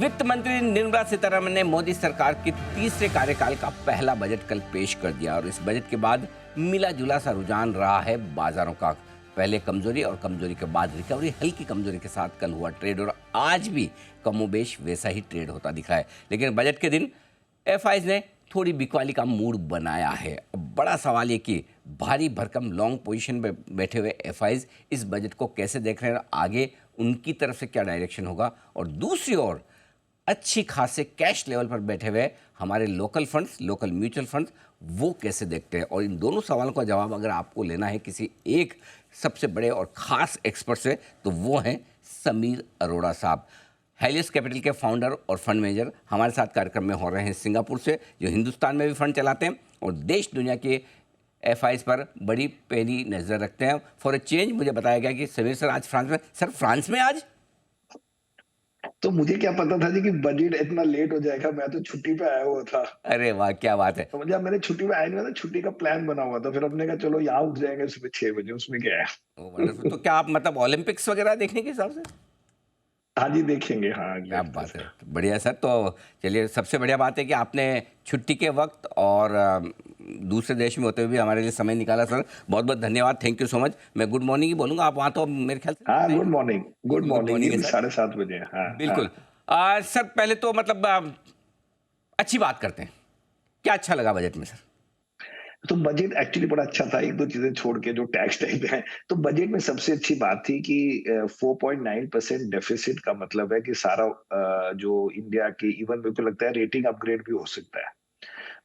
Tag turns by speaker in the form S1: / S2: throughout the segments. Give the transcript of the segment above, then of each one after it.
S1: वित्त मंत्री निर्मला सीतारमण ने मोदी सरकार के तीसरे कार्यकाल का पहला बजट कल पेश कर दिया और इस बजट के बाद मिला जुला सा रुझान रहा है बाजारों का। पहले कमजोरी और कमजोरी के बाद रिकवरी, हल्की कमजोरी के साथ कल हुआ ट्रेड और आज भी कमोबेश वैसा ही ट्रेड होता दिखा है। लेकिन बजट के दिन एफआईज ने थोड़ी बिकवाली का मूड बनाया है। अब बड़ा सवाल ये कि भारी भरकम लॉन्ग पोजीशन में बैठे हुए एफआईज इस बजट को कैसे देख रहे हैं, आगे उनकी तरफ से क्या डायरेक्शन होगा, और दूसरी ओर अच्छी खासे कैश लेवल पर बैठे हुए हमारे local funds, local mutual funds, वो कैसे देखते हैं। और इन दोनों सवालों का जवाब अगर आपको लेना है किसी एक सबसे बड़े और ख़ास एक्सपर्ट से, तो वो हैं समीर अरोड़ा साहब। हेलियस कैपिटल के फाउंडर और फंड मैनेजर हमारे साथ कार्यक्रम में हो रहे हैं सिंगापुर से, जो हिंदुस्तान में भी फंड चलाते हैं और देश दुनिया के एफआईज पर बड़ी पैनी नज़र रखते हैं। फॉर ए चेंज मुझे बताया गया कि समीर सर आज फ्रांस में। सर, फ्रांस में आज?
S2: तो मुझे क्या पता था जी कि बजट इतना लेट हो जाएगा। मैं तो छुट्टी पे आया हुआ था।
S1: अरे वाह, क्या बात है।
S2: तो जब मैंने छुट्टी पे आया नहीं था, छुट्टी का प्लान बना हुआ था। फिर हमने कहा चलो यहाँ उठ जाएंगे सुबह 6 बजे, उसमें क्या
S1: ओ
S2: है।
S1: वंडरफुल। तो क्या आप मतलब ओलंपिक्स वगैरह देखने के हिसाब से?
S2: हाँ जी, देखेंगे। हाँ, अगले
S1: क्या
S2: हफ्ते
S1: बात
S2: से।
S1: है, तो बढ़िया सर। तो चलिए, सबसे बढ़िया बात है कि आपने छुट्टी के वक्त और दूसरे देश में होते हुए भी हमारे लिए समय निकाला सर। बहुत बहुत धन्यवाद, थैंक यू सो मच। मैं गुड मॉर्निंग ही बोलूँगा, आप वहाँ तो मेरे ख्याल से
S2: हाँ,
S1: नाइट
S2: गुड
S1: में।
S2: मॉर्निंग। Good
S1: good
S2: morning. ये
S1: मॉर्निंग है
S2: भी
S1: सर।
S2: 7:30 बजे है। हाँ,
S1: बिल्कुल।
S2: हाँ।
S1: सर, पहले तो मतलब अच्छी बात करते हैं, क्या अच्छा लगा बजट में सर?
S2: तो बजट एक्चुअली बड़ा अच्छा था, 1-2 चीजें छोड़ के जो टैक्स टाइप है। तो बजट में सबसे अच्छी बात थी कि 4.9% डेफिसिट का मतलब है कि सारा जो इंडिया की, इवन मेरे को लगता है रेटिंग अपग्रेड भी हो सकता है।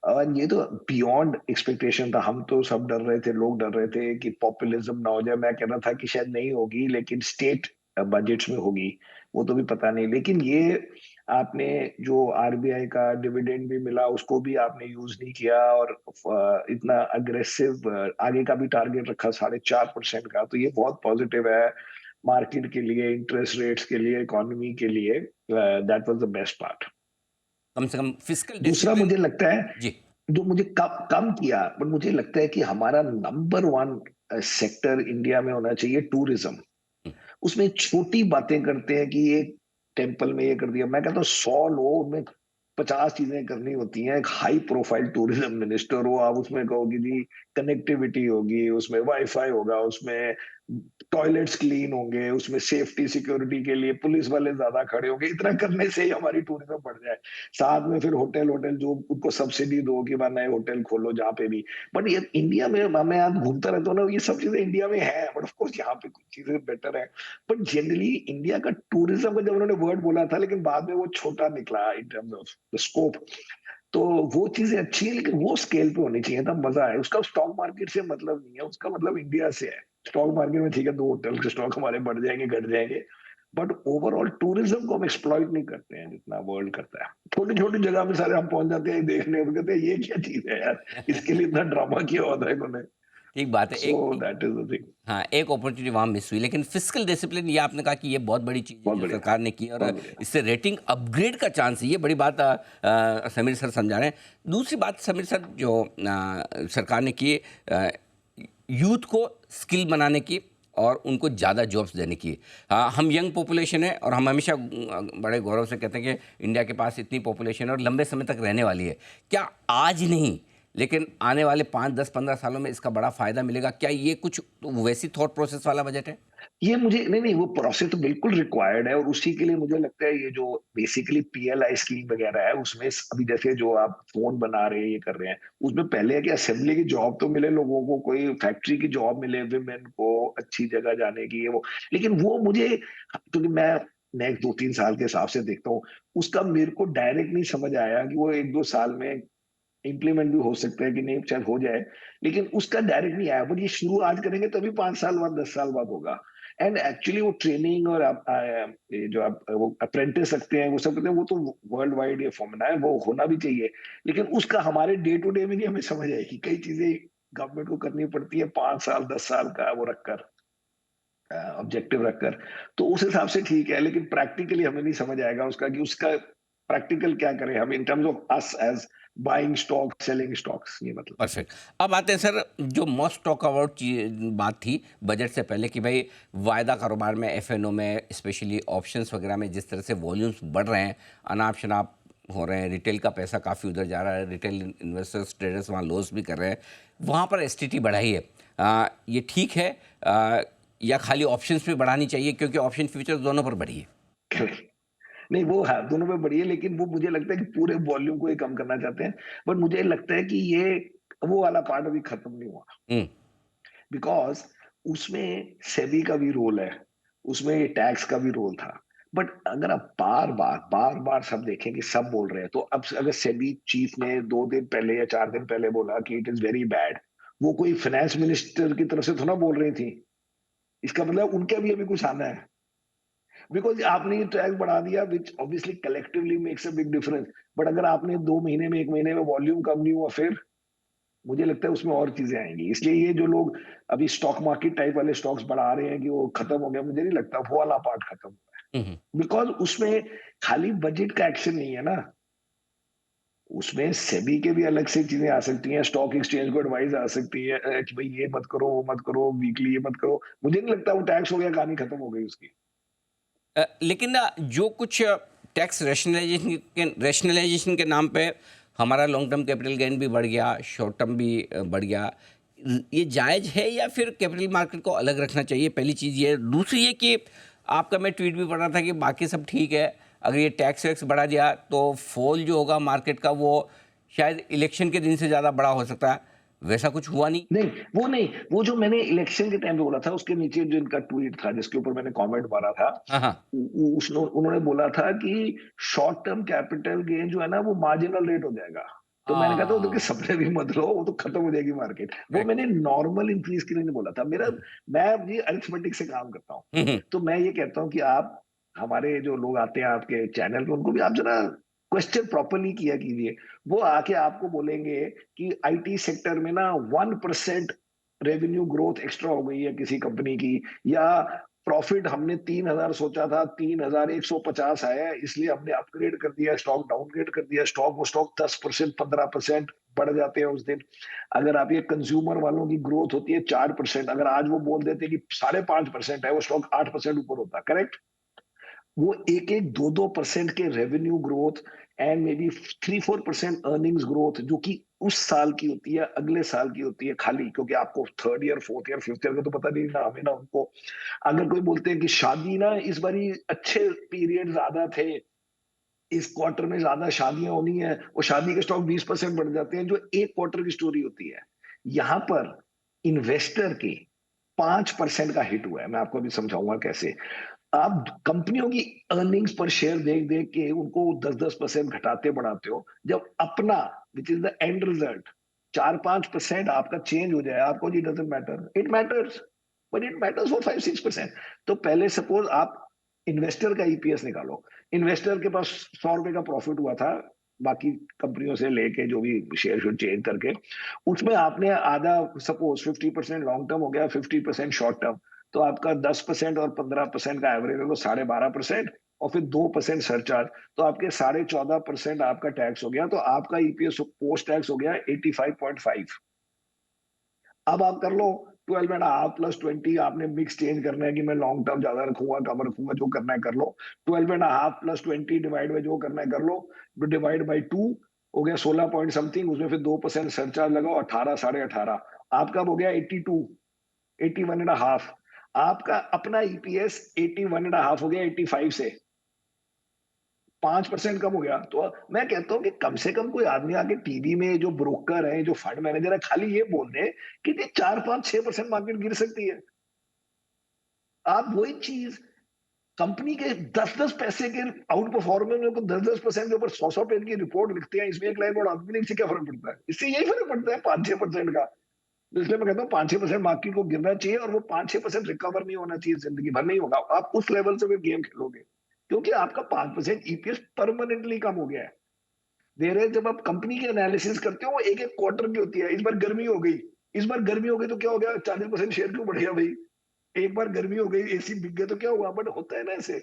S2: और ये तो बियॉन्ड एक्सपेक्टेशन था। हम तो सब डर रहे थे, लोग डर रहे थे कि पॉपुलिज्म ना हो जाए। मैं कह रहा था कि शायद नहीं होगी, लेकिन स्टेट बजट्स में होगी, वो तो भी पता नहीं। लेकिन ये आपने जो आरबीआई का डिविडेंड भी मिला, उसको भी आपने यूज नहीं किया, और इतना अग्रेसिव आगे का भी टारगेट रखा 4.5% का, तो ये बहुत पॉजिटिव है मार्केट के लिए, इंटरेस्ट रेट्स के लिए, इकोनॉमी के लिए। That was the best part.
S1: कम से कम फिजिकल
S2: दूसरा
S1: डिसिप्लिन।
S2: मुझे लगता है
S1: जी।
S2: जो मुझे कम कम किया, बट मुझे लगता है कि हमारा नंबर वन सेक्टर इंडिया में होना चाहिए टूरिज्म।
S1: हम्म,
S2: उसमें छोटी बातें करते हैं कि ये टेम्पल में ये कर दिया। मैं कहता हूँ 100 लोग में 50 चीजें करनी होती हैं। एक हाई प्रोफाइल टूरिज्म मिनिस्टर हो, आप उसमें कहोगे जी कनेक्टिविटी होगी, उसमें वाईफाई होगा, उसमें टॉयलेट्स क्लीन होंगे, उसमें सेफ्टी सिक्योरिटी के लिए पुलिस वाले ज्यादा खड़े होंगे। इतना करने से ही हमारी टूरिज्म बढ़ जाए। साथ में फिर होटल होटल जो उनको सब्सिडी दो कि वह नए होटल खोलो जहाँ पे भी। बट ये इंडिया में, मैं यहाँ घूमता रहता हूँ ना, ये सब चीजें इंडिया में है, बट ऑफ कोर्स यहाँ पे कुछ चीजें बेटर है। बट जनरली इंडिया का टूरिज्म का जब उन्होंने वर्ड बोला था, लेकिन बाद में वो छोटा निकला इन टर्म्स ऑफ द स्कोप। तो वो चीजें अच्छी है, लेकिन वो स्केल पे होनी चाहिए, तब मजा है। उसका स्टॉक मार्केट से मतलब नहीं है, उसका मतलब इंडिया से है। स्टॉक मार्केट में ठीक है, 2 होटल के स्टॉक हमारे बढ़ जाएंगे, घट जाएंगे, बट ओवरऑल टूरिज्म को हम एक्सप्लॉइट नहीं करते हैं जितना वर्ल्ड करता है। छोटी छोटी जगह पे सारे हम पहुंच जाते हैं देखने, और कहते हैं ये क्या चीज है यार, इसके लिए इतना ड्रामा किया होता है इन्होंने।
S1: ठीक बात है।
S2: सो
S1: एक
S2: दैट इज द थिंग।
S1: हाँ, एक अपॉर्चुनिटी वहाँ मिस हुई, लेकिन फिजिकल डिसिप्लिन, ये आपने कहा कि ये बहुत बड़ी चीज़ है
S2: बहुत
S1: जो
S2: बढ़िया।
S1: सरकार ने की और
S2: बहुत बढ़िया।
S1: इससे रेटिंग अपग्रेड का चांस है, ये बड़ी बात समीर सर समझा रहे हैं। दूसरी बात समीर सर, जो सरकार ने की यूथ को स्किल बनाने की और उनको ज़्यादा जॉब्स देने की। हम यंग पॉपुलेशन है और हम हमेशा बड़े गौरव से कहते हैं कि इंडिया के पास इतनी पॉपुलेशन है और लंबे समय तक रहने वाली है। क्या आज नहीं, लेकिन आने वाले 5, 10, 15 सालों में इसका बड़ा फायदा मिलेगा? क्या ये कुछ वैसी थॉट प्रोसेस वाला बजट है?
S2: ये मुझे नहीं, नहीं, वो प्रोसेस तो बिल्कुल रिक्वायर्ड है, और उसी के लिए मुझे लगता है ये जो बेसिकली पीएलआई स्कीम वगैरह है, उसमें अभी जैसे जो आप फोन बना रहे हैं, ये कर रहे हैं, उसमें पहले है कि असेंबली की जॉब तो मिले लोगों को, कोई फैक्ट्री की जॉब मिले विमेन को, अच्छी जगह जाने की, ये वो। लेकिन वो मुझे, क्योंकि मैं नेक्स्ट 2-3 साल के हिसाब से देखता हूँ, उसका मेरे को डायरेक्ट नहीं समझ आया कि वो 1-2 साल में इम्प्लीमेंट भी हो सकता है कि नहीं, शायद हो जाए, लेकिन उसका डायरेक्ट नहीं आया। बट ये शुरू आज करेंगे तभी 5 साल बाद, 10 साल बाद होगा। एंड एक्चुअली वो ट्रेनिंग और आप ये जो आप वो अप्रेंटिस रखते हैं, वो सब करते हैं, वो तो वर्ल्ड वाइड ये फॉर्मूला है, वो होना भी चाहिए। लेकिन उसका हमारे डे टू डे में नहीं हमें समझ आएगी। कई चीजें गवर्नमेंट को करनी पड़ती है 5 साल 10 साल का वो रखकर, ऑब्जेक्टिव रखकर। तो उस हिसाब से ठीक है, लेकिन प्रैक्टिकली हमें नहीं समझ आएगा उसका कि उसका प्रैक्टिकल क्या करें हम in terms of us as buying stock, selling stocks, ये मतलब।
S1: परफेक्ट। अब आते हैं सर, जो मोस्ट टॉक अबाउट बात थी बजट से पहले कि भाई वायदा कारोबार में, एफएनओ में, स्पेशली ऑप्शंस वगैरह में जिस तरह से वॉल्यूम्स बढ़ रहे हैं, अनाप शनाप हो रहे हैं, रिटेल का पैसा काफ़ी उधर जा रहा है, रिटेल इन्वेस्टर्स ट्रेडर्स वहाँ लॉस भी कर रहे हैं, वहाँ पर एसटीटी बढ़ाई है। ये ठीक है, या खाली ऑप्शंस पे बढ़ानी चाहिए क्योंकि ऑप्शन फ्यूचर दोनों पर बढ़ी है?
S2: नहीं, वो है, दोनों में बढ़िया, लेकिन वो मुझे लगता है कि पूरे वॉल्यूम को ही कम करना चाहते हैं। बट मुझे लगता है कि ये वो वाला पार्ट अभी खत्म नहीं हुआ,
S1: हम्म।
S2: बिकॉज़ उसमें सेबी का भी रोल है, उसमें टैक्स का भी रोल था। बट अगर आप बार-बार सब देखें कि सब बोल रहे हैं, तो अब अगर सेबी चीफ ने 2 दिन पहले या 4 दिन पहले बोला कि इट इज़ वेरी बैड, वो कोई फाइनेंस मिनिस्टर की तरफ से थोड़ा बोल रही थी। इसका मतलब उनके भी अभी कुछ आना है। बिकॉज़ आपने ये टैक्स बढ़ा दिया which obviously collectively makes a big difference. But अगर आपने 2 महीने में 1 महीने में वॉल्यूम कम नहीं हुआ फिर? मुझे लगता है उसमें और चीज़ें आएँगी। इसलिए ये जो लोग अभी स्टॉक मार्केट टाइप वाले स्टॉक्स बढ़ा रहे हैं कि वो खत्म हो गया, मुझे नहीं लगता वो वाला पार्ट खत्म हुआ
S1: हम्म।
S2: है। बिकॉज़ उसमें खाली बजट का एक्शन नहीं है ना, उसमें सेबी के भी अलग से चीज़ें आ सकती हैं, स्टॉक एक्सचेंज को एडवाइस आ सकती है कि भई ये मत करो, वो मत करो, वीकली ये मत करो। मुझे नहीं लगता वो टैक्स हो गया, कहानी खत्म हो गई उसकी।
S1: लेकिन ना जो कुछ टैक्स रैशनलाइजेशन के नाम पे हमारा लॉन्ग टर्म कैपिटल गेन भी बढ़ गया, शॉर्ट टर्म भी बढ़ गया, ये जायज़ है या फिर कैपिटल मार्केट को अलग रखना चाहिए? पहली चीज़ ये। दूसरी ये कि आपका मैं ट्वीट भी पढ़ रहा था कि बाकी सब ठीक है, अगर ये टैक्स वैक्स बढ़ा दिया तो फॉल जो होगा मार्केट का वो शायद इलेक्शन के दिन से ज़्यादा बड़ा हो सकता है। वैसा कुछ हुआ नहीं?
S2: नहीं, वो जो मैंने इलेक्शन के टाइम पे बोला था, उसके नीचे जो इनका ट्वीट था, जिसके ऊपर मैंने कमेंट मारा था,
S1: हाँ, हाँ।
S2: उन्होंने बोला था कि शॉर्ट टर्म कैपिटल गेन जो है ना, वो मार्जिनल रेट हो जाएगा। तो मैंने कहा था उनके
S1: हाँ,
S2: सपने भी मत लो, वो तो खत्म हो जाएगी मार्केट। वो
S1: करेक्ट।
S2: मैंने नॉर्मल इंक्रीज के लिए नहीं बोला था। मैं ये अरिथमेटिक से काम करता हूँ।
S1: हुँ, हुँ।
S2: तो मैं ये कहता हूँ कि आप हमारे जो लोग आते हैं आपके चैनल पे, उनको भी आप जरा क्वेश्चन प्रॉपर्ली किया कीजिए। वो आके आपको बोलेंगे कि आईटी सेक्टर में ना 1% रेवेन्यू ग्रोथ एक्स्ट्रा हो गई है किसी कंपनी की, या प्रॉफिट हमने 3000 सोचा था 3150 आया है, इसलिए हमने अपग्रेड कर दिया, स्टॉक डाउनग्रेड कर दिया, स्टॉक 10% 15% बढ़ जाते हैं उस दिन। अगर आप ये कंज्यूमर वालों की ग्रोथ होती है 4%, अगर आज वो बोल देते कि 5.5% है, वो स्टॉक 8% ऊपर होता, करेक्ट? वो एक एक 2-2% के revenue growth and may be 3-4% earnings growth, जो कि उस साल की होती है, अगले साल की होती है खाली, क्योंकि आपको third year, fourth year, fifth year का तो पता नहीं ना हमें ना उनको। अगर कोई बोलते हैं कि शादी ना इस बारी अच्छे पीरियड ज्यादा थे, इस क्वार्टर में ज्यादा शादियां होनी है, वो शादी के स्टॉक 20% बढ़ जाते हैं, जो एक क्वार्टर की स्टोरी होती है। यहाँ पर इन्वेस्टर के 5% का हिट हुआ है। मैं आपको अभी समझाऊंगा कैसे। आप कंपनियों की अर्निंग्स पर शेयर देख देख के उनको 10-10% घटाते बढ़ाते हो, जब अपना which is the end result 4-5% आपका चेंज हो जाए, आपको जी doesn't matter, it matters, but it matters for 5-6%। तो पहले सपोज आप इन्वेस्टर का ईपीएस निकालो। इन्वेस्टर के पास 100 रुपए का प्रॉफिट हुआ था, बाकी कंपनियों से लेके जो भी शेयर चेंज करके, उसमें आपने आधा, सपोज 50% लॉन्ग टर्म हो गया, 50% शॉर्ट टर्म, तो आपका 10% और 15% का एवरेज है तो 12.5%, और फिर 2% सरचार्ज, तो आपके 14.5% आपका टैक्स हो गया, तो आपका ईपीएस पोस्ट टैक्स हो गया 85.5। अब आप कर लो 12.5 प्लस 20, आपने मिक्स चेंज करना है कि मैं लॉन्ग टर्म ज्यादा रखूंगा कम रखूंगा, जो करना है कर लो। 12.5 प्लस 20 डिवाइड बाई जो करना है कर लो, डिवाइड बाई 2, हो गया 16 पॉइंट समथिंग, उसमें फिर 2% सरचार्ज लगाओ, 18, 18.5, आपका हो गया 82, 81.5। आपका अपना ईपीएस 81.5 हो गया 85 से, 5% कम हो गया। तो मैं कहता हूँ कि कम से कम कोई आदमी आके टीवी में, जो ब्रोकर है, जो फंड मैनेजर है, खाली ये बोल दे कि 4-5-6% मार्केट गिर सकती है। आप वही चीज कंपनी के 10-10 पैसे के आउट परफॉर्मेंस को 10-10% के ऊपर 100-100 पेज की रिपोर्ट लिखते हैं, इसमें एक लाइन और आदमी, इससे क्या फर्क पड़ता है? इससे यही फर्क पड़ता है 5-6% का। तो इसलिए मैं कहता हूँ 5-6% मार्केट को गिरना चाहिए, और वो 5-6% रिकवर नहीं होना चाहिए, जिंदगी भर नहीं होगा। आप उस लेवल से फिर गेम खेलोगे, क्योंकि आपका 5% ईपीएस परमानेंटली कम हो गया है। देर है, जब आप कंपनी की एनालिसिस करते हो, एक एक क्वार्टर की होती है। इस बार गर्मी हो गई, इस बार गर्मी हो गई तो क्या हो गया, 40% शेयर क्यों बढ़ गया भाई? एक बार गर्मी हो गई, एसी बिक गए तो क्या हुआ? बट होता है ना ऐसे।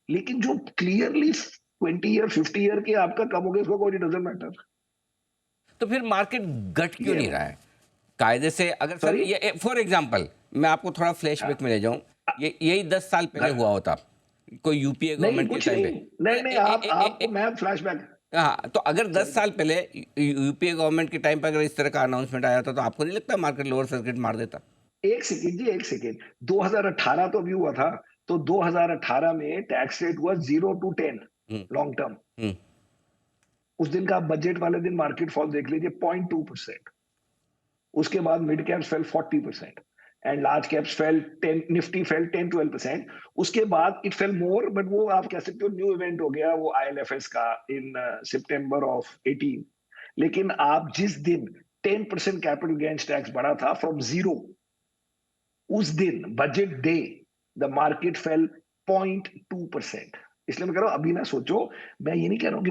S2: लेकिन जो क्लियरली 20 ईयर 50 ईयर के आपका कम हो गया, उसको कोई डजेंट मैटर।
S1: तो फिर मार्केट घट क्यों
S2: ये
S1: नहीं रहा है कायदे से? अगर सर
S2: सॉरी
S1: ये फॉर एग्जांपल मैं आपको थोड़ा फ्लैशबैक में ले जाऊं, ये यही 10 साल पहले हुआ होता कोई यूपीए
S2: नहीं
S1: गवर्नमेंट के
S2: कुछ
S1: टाइम
S2: नहीं,
S1: पे।
S2: नहीं नहीं, आप आपको मैं फ्लैशबैक,
S1: हाँ, तो अगर
S2: सॉरी
S1: 10 साल पहले यूपीए गवर्नमेंट के टाइम पर अगर इस तरह का अनाउंसमेंट आया था तो आपको नहीं लगता मार्केट लोअर सर्किट मार देता?
S2: एक सेकंड जी, एक सेकंड, 2018 तो अभी हुआ था, तो 2018 में टैक्स रेट हुआ 0 to 10
S1: हम्म।
S2: Long term.
S1: हम्म।
S2: उस दिन का बजट वाले दिन मार्केट फॉल देख लीजिए 0.2%। उसके बाद mid caps fail 40% and large caps fail 10, Nifty fail 10-12%। उसके बाद इट फेल मोर, बट वो आप कह सकते हो न्यू इवेंट हो गया वो आईएलएफएस का इन सितंबर ऑफ 18। लेकिन आप जिस दिन 10% कैपिटल गेन्स टैक्स बढ़ा था फ्रॉम जीरो, उस दिन budget day the market fail 0.2%। इसलिए मैं कह रहा हूं अभी ना सोचो, मैं ये नहीं कह रहा हूं कि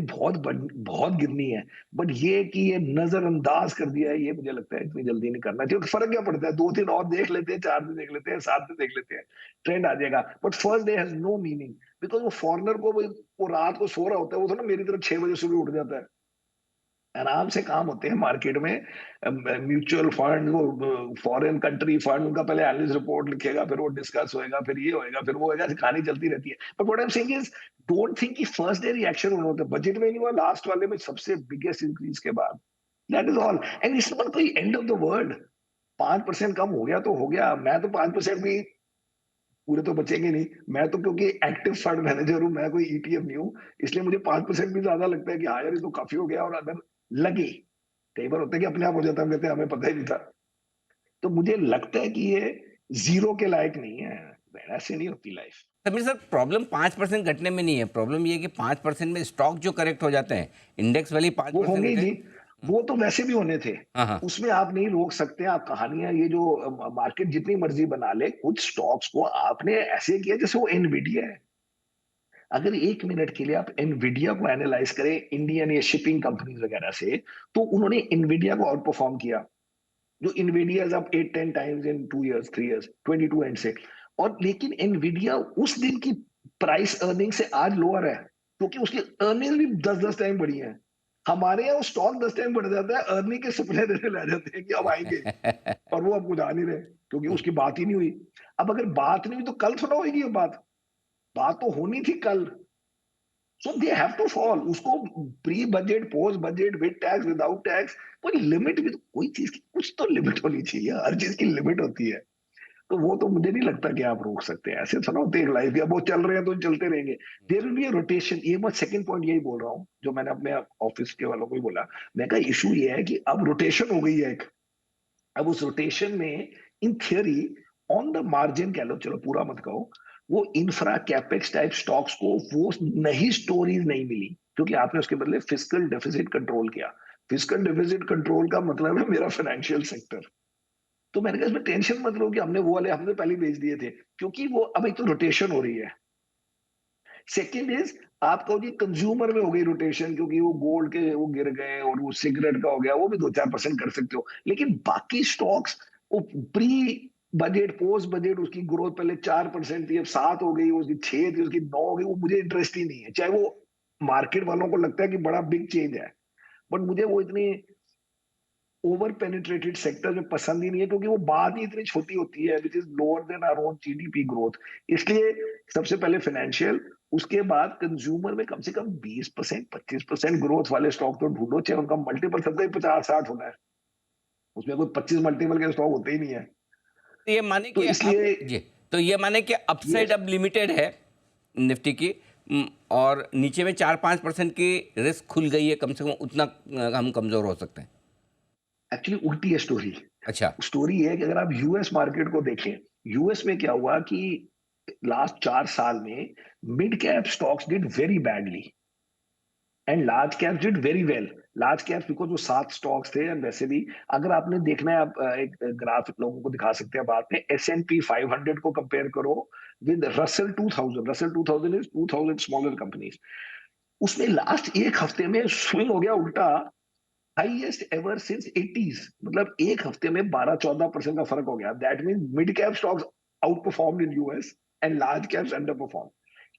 S2: बहुत गिरनी है, बट ये कि ये नजरअंदाज कर दिया है, ये मुझे लगता है इतनी जल्दी नहीं करना चाहिए। फर्क क्या पड़ता है, 2 दिन और देख लेते हैं, 4 दिन देख लेते हैं, 7 दिन देख लेते हैं, ट्रेंड आ जाएगा। But first day has no meaning, because वो फॉरनर को वो रात को सो रहा होता है, वो तो ना मेरी तरह 6 बजे सुबह उठ जाता है। आराम से काम होते हैं मार्केट में। म्यूचुअल फंड, वो फॉरेन कंट्री फंड, उनका पहले एनालिस्ट रिपोर्ट लिखेगा, फिर वो डिस्कस होएगा, फिर ये होएगा, फिर वो होएगा, ऐसी कहानी चलती रहती है। But what I am saying is, don't think कि फर्स्ट डे रिएक्शन होना होता है। बजट में नहीं हुआ, लास्ट वाले में सबसे बिगेस्ट इंक्रीज के बाद, that is all. And it's not कोई एंड ऑफ द वर्ल्ड। 5% कम हो गया तो हो गया, मैं तो 5% भी पूरे तो बचेंगे नहीं। मैं तो क्योंकि एक्टिव फंड मैनेजर हूं, मैं कोई ईटीएफ नहीं हूं, इसलिए मुझे 5% भी ज्यादा लगता है कि हाँ यार ये तो काफी हो गया। और अगर लगे, कई बार होता है कि अपने आप हो जाता है, हम कहते हैं हमें पता ही नहीं था। तो मुझे लगता है कि ये जीरो के लायक नहीं है, ऐसे नहीं होती लाइफ।
S1: समीर सर, प्रॉब्लम 5% घटने में नहीं है, प्रॉब्लम ये है कि 5% में स्टॉक जो करेक्ट हो जाते हैं, इंडेक्स वाली पाँच
S2: वो
S1: परसेंट
S2: होंगे ही
S1: घटे।
S2: जी, वो तो वैसे भी होने थे,
S1: हाँ हाँ।
S2: उसमें आप नहीं रोक सकते। आप कहानियां, ये जो मार्केट जितनी मर्जी बना ले, कुछ स्टॉक्स को आपने ऐसे किया जैसे वो एनवीडिया है। अगर 1 मिनट के लिए आप एनवीडिया को एनालाइज करें इंडियन या शिपिंग कंपनीज वगैरह से, तो उन्होंने एनवीडिया को आउट परफॉर्म किया। जो Nvidia is up 8-10 times in 2 years 3 years 22 and से। और लेकिन एनवीडिया उस दिन की प्राइस अर्निंग से आज लोअर है, क्योंकि उसकी अर्निंग भी 10-10 टाइम बढ़ी है। हमारे यहाँ स्टॉक 10 टाइम बढ़ जाता है, अर्निंग के सपने देने लग जाते हैं कि अब आएंगे, और वो अब कुछ आ नहीं रहे, क्योंकि उसकी बात ही नहीं हुई। अब अगर बात नहीं हुई तो कल थोड़ा होगी ये बात, बात तो होनी थी कल। सो दे हैव टू फॉल। उसको pre budget, post budget, with tax, without tax, कोई लिमिट भी तो, कोई चीज की कुछ तो लिमिट होनी चाहिए, हर चीज की लिमिट होती है। तो वो तो मुझे नहीं लगता कि आप रोक सकते हैं, ऐसे थोड़ा होते हैं लाइफ, या वो चल रहे हैं तो चलते रहेंगे। There will be a rotation. ये मैं सेकंड पॉइंट यही बोल रहा हूँ जो मैंने अपने ऑफिस के वालों को ही बोला। मैं कहा इशू ये है कि अब रोटेशन हो गई है एक। अब उस रोटेशन में in theory on the margin कह लो, चलो पूरा मत कहो, वो इंफ्रा कैपेक्स टाइप स्टॉक्स को वो नई स्टोरीज नहीं मिली, क्योंकि आपने उसके बदले फिस्कल डेफिसिट कंट्रोल किया। फिस्कल डेफिसिट कंट्रोल का मतलब है मेरा फाइनेंशियल सेक्टर। तो मैंने कहा इसमें टेंशन मत लो कि हमने वो वाले हमने पहले बेच दिए थे, क्योंकि वो अब एक तो रोटेशन हो रही है। सेकेंड इज, आप कहो जी कंज्यूमर में हो गई रोटेशन, क्योंकि वो गोल्ड के वो गिर गए, और वो सिगरेट का हो गया, वो भी 2-4% कर सकते हो। लेकिन बाकी स्टॉक्स, वो प्री बजट, पोस्ट बजट, उसकी ग्रोथ पहले 4% थी, अब 7 हो गई, उसकी 6 थी, उसकी 9 हो गई, वो मुझे इंटरेस्ट ही नहीं है। चाहे वो मार्केट वालों को लगता है कि बड़ा बिग चेंज है, बट मुझे वो इतनी ओवर पेनिट्रेटेड सेक्टर में पसंद ही नहीं है, क्योंकि वो बात ही इतनी छोटी होती है, which is lower than our own GDP growth. इसलिए सबसे पहले फाइनेंशियल, उसके बाद कंज्यूमर में कम से कम 20% 25% ग्रोथ वाले स्टॉक तो ढूंढो, चाहे उनका मल्टीपल सबका ही 50-60 होना है, उसमें कोई 25 मल्टीपल के स्टॉक होते ही नहीं है।
S1: तो ये माने
S2: तो
S1: कि अब
S2: इसलिए
S1: जी, तो ये माने कि
S2: ये
S1: अपसाइड अब लिमिटेड है निफ्टी की, और नीचे में 4-5% की रिस्क खुल गई है, कम से कम उतना हम कमजोर हो सकते हैं।
S2: एक्चुअली उल्टी है स्टोरी।
S1: अच्छा।
S2: स्टोरी है कि अगर आप यूएस मार्केट को देखें, यूएस में क्या हुआ कि लास्ट 4 साल में mid cap stocks did very badly and large caps did very well. Large caps because वो 7 स्टॉक्स थे, एंड वैसे भी अगर आपने देखना है, आप एक ग्राफ लोगों को दिखा सकते हैं बाद में, S&P 500 को कंपेयर करो with Russell 2000। Russell 2000 is 2000 smaller companies. उसमें लास्ट एक हफ्ते में स्विंग हो गया उल्टा, हाईएस्ट एवर सिंस 80s। मतलब एक हफ्ते में 12-14% का फर्क हो गया। That mean mid cap stocks out perform in US and large caps under perform.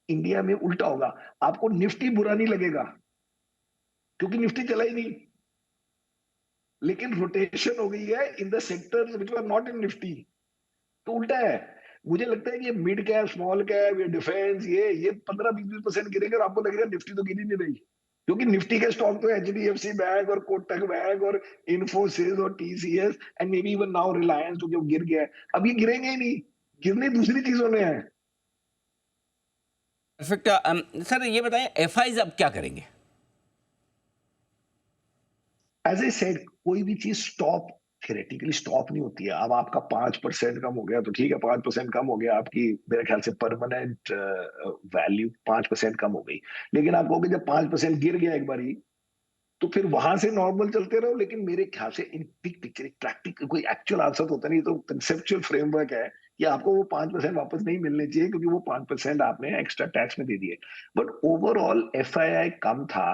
S2: India में उल्टा होगा। आपको निफ्टी बुरा नहीं लगेगा, क्योंकि निफ्टी चला ही नहीं। लेकिन रोटेशन हो गई है in the sectors which were not in Nifty. तो उल्टा है। मुझे लगता है कि ये मिड कैप, स्मॉल कैप, ये डिफेंस, ये 15-20% गिरेंगे और आपको लगेगा निफ्टी तो गिर ही नहीं रही। क्योंकि निफ्टी के स्टॉक तो एचडीएफसी बैंक और कोटक बैंक और इन्फोसिस और TCS and may be even now Reliance जो गिर गया है, अब ये गिरेंगे ही नहीं। गिरने दूसरी चीजों में है।
S1: परफेक्ट। सर ये बताएं एफआईज अब क्या करेंगे?
S2: एज ए सेड, कोई भी चीज स्टॉप थियोरेटिकली स्टॉप नहीं होती है। अब आपका 5% कम हो गया तो ठीक है, 5% कम हो गया, आपकी मेरे ख्याल से परमानेंट वैल्यू 5% कम हो गई। लेकिन आप कहोगे जब 5% गिर गया एक बारी, तो फिर वहां से नॉर्मल चलते रहो। लेकिन मेरे ख्याल से इन बिग पिक्चर एक प्रैक्टिकल कोई एक्चुअल आंसर तो होता नहीं, तो कंसेप्चुअल फ्रेमवर्क है कि आपको वो 5% वापस नहीं मिलने चाहिए, क्योंकि वो 5% आपने एक्स्ट्रा टैक्स में दे दिए। बट ओवरऑल एफआईआई कम था,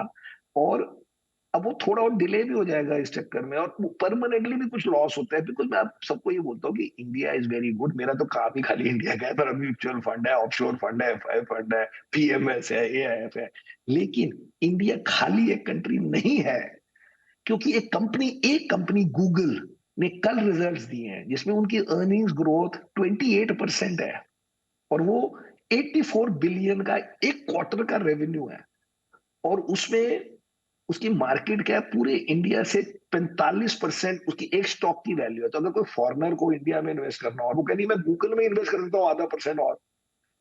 S2: और अब वो थोड़ा और डिले भी हो जाएगा इस चक्कर में, और परमानेंटली भी कुछ लॉस होता है। बिकॉज मैं आप सबको ये बोलता हूँ कि इंडिया इज वेरी गुड। मेरा तो काम ही खाली इंडिया का है, पर म्यूचुअल फंड है, ऑफशोर फंड है, एफआई फंड है, पीएमएस है, एआईएफ है। लेकिन इंडिया खाली एक कंट्री नहीं है, क्योंकि एक कंपनी गूगल ने कल रिजल्ट्स दिए हैं जिसमें उनकी अर्निंग्स ग्रोथ 28% है, और वो 84 बिलियन का एक क्वार्टर का रेवेन्यू है। और उसमें उसकी मार्केट कैप पूरे इंडिया से 45% उसकी एक स्टॉक की वैल्यू है। तो अगर कोई फॉरेनर को इंडिया में इन्वेस्ट करना हो, वो कहनी मैं गूगल में इन्वेस्ट कर देता हूँ आधा परसेंट और।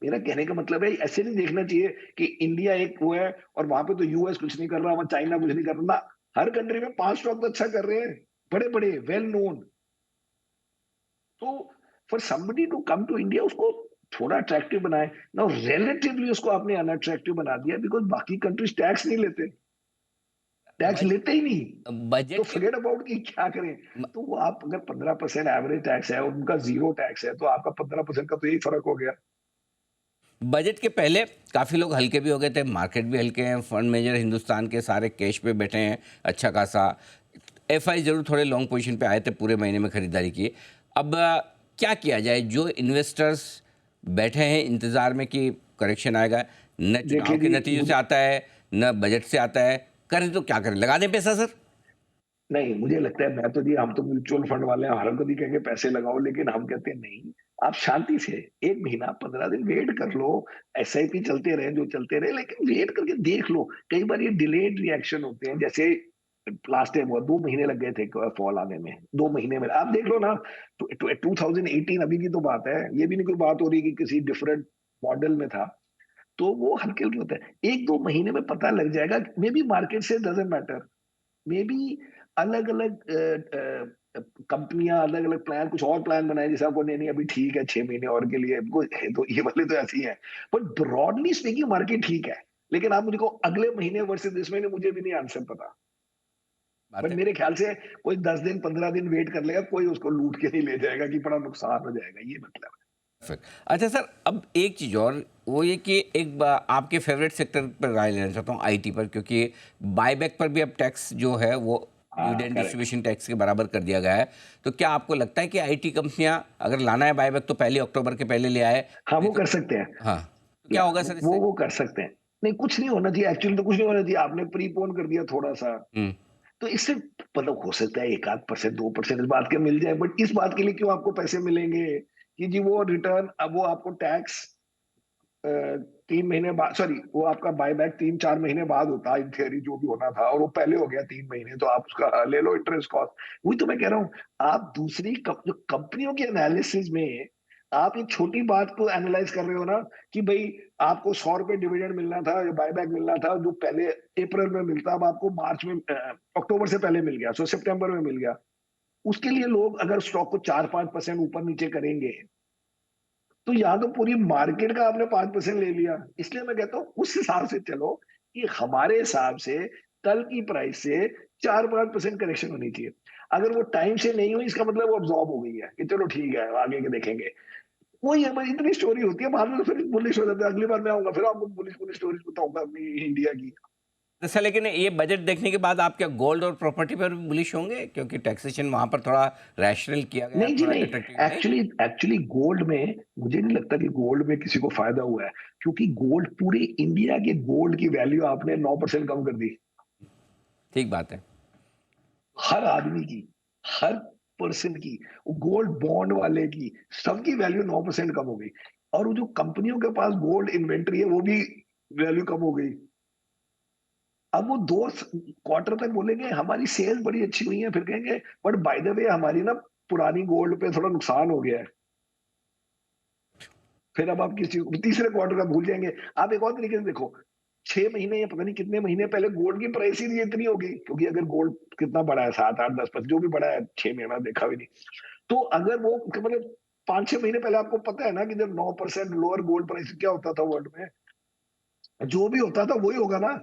S2: मेरा कहने का मतलब है ऐसे नहीं देखना चाहिए कि इंडिया एक वो है और वहां पे तो यूएस कुछ नहीं कर रहा, वहां चाइना कुछ नहीं कर रहा ना। हर कंट्री में 5 स्टॉक तो अच्छा कर रहे हैं, बड़े बड़े वेल नोन। तो for somebody to come to India, उसको थोड़ा अट्रैक्टिव बनाए ना। रिलेटिवली उसको आपने अनअट्रैक्टिव बना दिया, बिकॉज बाकी कंट्रीज टैक्स नहीं लेते, टैक्स लेते ही नहीं। तो
S1: बजट के
S2: फॉरगेट अबाउट कि क्या करें। तो वो आप अगर 15% एवरेज टैक्स है और उनका जीरो टैक्स है, तो आपका 15% का तो यही फर्क हो गया।
S1: बजट के पहले काफ़ी लोग हल्के भी हो गए थे, मार्केट भी हल्के हैं, फंड मैनेजर हिंदुस्तान के सारे कैश पे बैठे हैं अच्छा खासा। एफआई जरूर थोड़े लॉन्ग पोजीशन पे आए थे, पूरे महीने में खरीदारी की। अब क्या किया जाए? जो इन्वेस्टर्स बैठे हैं इंतज़ार में कि करेक्शन आएगा, न चुनाव
S2: देखिए
S1: के
S2: जी,
S1: नतीजों से आता है, न बजट से आता है, करें तो क्या करें? लगा दें पैसा सर?
S2: नहीं, मुझे लगता है, मैं तो जी, हम तो म्यूचुअल फंड वाले हैं, हर कभी कहेंगे पैसे लगाओ, लेकिन हम कहते हैं नहीं। आप शांति से 1 महीना 15 दिन वेट कर लो। एसआईपी चलते रहे जो चलते रहे, लेकिन वेट करके देख लो। कई बार ये डिलेड रिएक्शन होते हैं, जैसे लास्ट टाइम हुआ, 2 महीने लग गए थे फॉल आने में। 2 महीने में आप देख लो ना। 2018 अभी की तो बात है, ये भी नहीं कोई बात हो रही कि किसी डिफरेंट मॉडल में था। तो वो हल्के हल्के होता है, 1-2 महीने में पता लग जाएगा। मे बी मार्केट से डजेंट मैटर, मे बी अलग अलग कंपनियां अलग अलग प्लान, कुछ और प्लान बनाए, जैसे आपको नहीं नहीं अभी ठीक है 6 महीने और के लिए, तो ये वाले तो ऐसी है। बट ब्रॉडली स्पीकिंग मार्केट ठीक है। लेकिन आप मुझे को अगले महीने वर्सेस इस महीने, मुझे भी नहीं आंसर पता।
S1: बात
S2: बट
S1: है।
S2: मेरे ख्याल से कोई 10 दिन 15 दिन वेट कर लेगा, कोई उसको लूट के नहीं ले जाएगा कि बड़ा नुकसान हो जाएगा, ये मतलब है।
S1: Perfect। अच्छा सर, अब एक चीज़ और, वो ये कि आपके फेवरेट सेक्टर पर राय लेना चाहता हूँ, आईटी पर, क्योंकि बायबैक पर भी अब टैक्स जो है वो
S2: हाँ,
S1: डिविडेंड
S2: करेक्ट।
S1: डिस्ट्रीब्यूशन टैक्स के बराबर कर दिया गया है। तो क्या आपको लगता है कि आईटी कंपनियां अगर लाना है बायबैक तो 1 अक्टूबर के पहले ले आए?
S2: हाँ,
S1: नहीं
S2: वो
S1: तो
S2: कर सकते हैं।
S1: हाँ, तो क्या
S2: या
S1: होगा सर इससे?
S2: वो कर सकते हैं। नहीं, कुछ नहीं होना चाहिए, एक्चुअली तो कुछ नहीं होना चाहिए। आपने प्रीपोन कर दिया थोड़ा सा,
S1: हम्म।
S2: तो इससे मतलब हो सकता है 1-8%, 2% इस बात के मिल जाए। बट इस बात के लिए क्यों आपको पैसे मिलेंगे कि जी वो रिटर्न, अब वो आपको टैक्स 3 महीने बाद, सॉरी, वो आपका बायबैक 3-4 महीने बाद होता है इन थियरी, जो भी होना था, और वो पहले हो गया 3 महीने, तो आप उसका ले लो इंटरेस्ट कॉस्ट। वही तो मैं कह रहा हूँ। आप दूसरी जो कंपनियों के एनालिसिस में आप एक छोटी बात को एनालाइज कर रहे हो ना, कि भाई आपको 100 रुपए डिविडेंड मिलना था या बायबैक मिलना था, जो पहले अप्रैल में मिलता, अब आपको मार्च में अक्टूबर से पहले मिल गया, सो सितंबर में मिल गया। उसके लिए लोग अगर स्टॉक को 4-5% ऊपर नीचे करेंगे, तो या तो पूरी मार्केट का आपने 5% ले लिया। इसलिए मैं कहता हूँ उस हिसाब से चलो, कि हमारे हिसाब से कल की प्राइस से 4-5% करेक्शन होनी चाहिए। अगर वो टाइम से नहीं हुई, इसका मतलब वो अब्सॉर्ब हो गई है कि चलो ठीक है आगे के देखेंगे। वही है, बस इतनी स्टोरी होती है। बाद में तो फिर बुलिश हो जाता है। अगली बार मैं आऊंगा, फिर आपको बुलिश बुलिश स्टोरीज बताऊंगा अपनी इंडिया की।
S1: अच्छा, लेकिन ये बजट देखने के बाद आप क्या गोल्ड और प्रॉपर्टी पर भी बुलिश होंगे, क्योंकि टैक्सेशन वहां पर थोड़ा रैशनल किया गया है,
S2: नहीं जी,
S1: थोड़ा
S2: नहीं।
S1: अट्रैक्टिव नहीं?
S2: एक्चुअली एक्चुअली गोल्ड में मुझे नहीं लगता कि गोल्ड में किसी को फायदा हुआ है, क्योंकि गोल्ड, पूरे इंडिया के गोल्ड की वैल्यू आपने 9% कम कर दी।
S1: ठीक बात है।
S2: हर आदमी की, हर पर्सन की, गोल्ड बॉन्ड वाले की, सबकी वैल्यू 9% कम हो गई। और वो जो कंपनियों के पास गोल्ड इन्वेंट्री है वो भी वैल्यू कम हो गई। अब वो 2 क्वार्टर तक बोलेंगे हमारी सेल्स बड़ी अच्छी हुई है, फिर कहेंगे बट बाय द वे हमारी ना पुरानी गोल्ड पे थोड़ा नुकसान हो गया है। फिर अब आप किसी तीसरे क्वार्टर का भूल जाएंगे। आप एक और तरीके से देखो, 6 महीने या पता नहीं कितने महीने पहले गोल्ड की प्राइस ही नहीं इतनी होगी, क्योंकि अगर गोल्ड कितना बढ़ा है, 7 8 10% जो भी बढ़ा है, 6 महीना देखा भी नहीं। तो अगर वो मतलब 5 6 महीने पहले आपको पता है ना कि जब 9% लोअर गोल्ड प्राइस क्या होता था वर्ल्ड में, जो भी होता था वही होगा ना।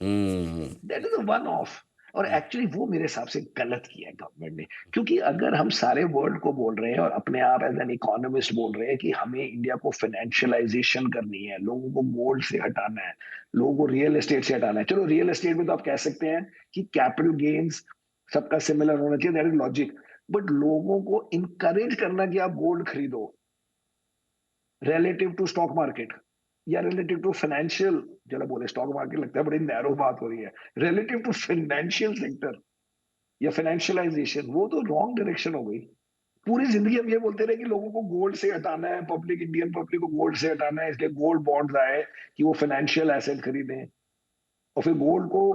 S1: हम्म।
S2: That is a one off. और एक्चुअली वो मेरे हिसाब से गलत किया है गवर्नमेंट ने, क्योंकि अगर हम सारे वर्ल्ड को बोल रहे हैं और अपने आप एज एन इकोनॉमिस्ट बोल रहे हैं कि हमें इंडिया को फाइनेंशियलाइजेशन करनी है, लोगों को गोल्ड से हटाना है, लोगों को रियल एस्टेट से हटाना है। चलो रियल एस्टेट में तो आप कह सकते हैं कि कैपिटल गेन्स सबका सिमिलर होना चाहिए, दैट इज लॉजिक। बट लोगों को इनकरेज करना कि आप गोल्ड खरीदो रिलेटिव टू स्टॉक मार्केट या रिलेटिव टू फाइनेंशियल, चलो बोले स्टॉक मार्केट लगता है बड़ी नैरो बात हो रही है, रिलेटिव टू फाइनेंशियल सेक्टर या फाइनेंशियलाइजेशन, वो तो रॉन्ग डायरेक्शन हो गई। पूरी जिंदगी हम ये बोलते रहे कि लोगों को गोल्ड से हटाना है, पब्लिक इंडियन पब्लिक को गोल्ड से हटाना है, इसलिए गोल्ड बॉन्ड्स आए कि वो फाइनेंशियल एसेट खरीदें। और फिर गोल्ड को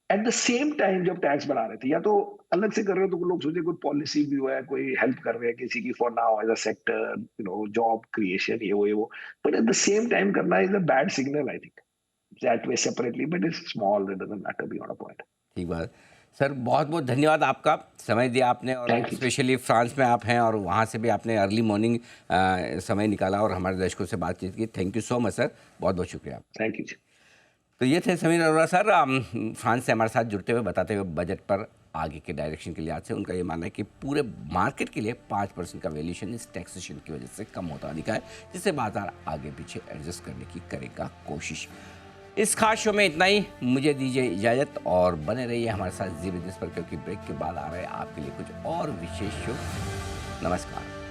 S2: एट द सेम टाइम जब टैक्स बढ़ा रहे थे, या तो अलग से कर रहे हो तो लोग सोचे कोई पॉलिसी भी हुआ है, कोई हेल्प कर रहे हैं किसी की for now as a sector, job creation, ये वो। But at the same time करना is a bad signal, I think, that way separately, but it's small, it doesn't matter beyond a point.
S1: ठीक बात। सर बहुत बहुत धन्यवाद आपका, समय दिया आपने, और
S2: थैंक यू।
S1: स्पेशली फ्रांस में आप हैं और वहाँ से भी आपने अर्ली मॉर्निंग समय निकाला और हमारे दर्शकों से बातचीत की। Thank you so much sir, बहुत बहुत शुक्रिया।
S2: Thank you.
S1: तो ये थे समीर अरोड़ा सर, फ्रांस से हमारे साथ जुड़ते हुए बताते हुए बजट पर आगे के डायरेक्शन के लिहाज से उनका ये मानना है कि पूरे मार्केट के लिए 5% का वैल्यूएशन इस टैक्सेशन की वजह से कम होता दिखा है, जिससे बाजार आगे पीछे एडजस्ट करने की करेगा कोशिश। इस खास शो में इतना ही, मुझे दीजिए इजाज़त और बने रहिए हमारे साथ जी बिजनेस पर, क्योंकि ब्रेक के बाद आ रहे हैं आपके लिए कुछ और विशेष शो। नमस्कार।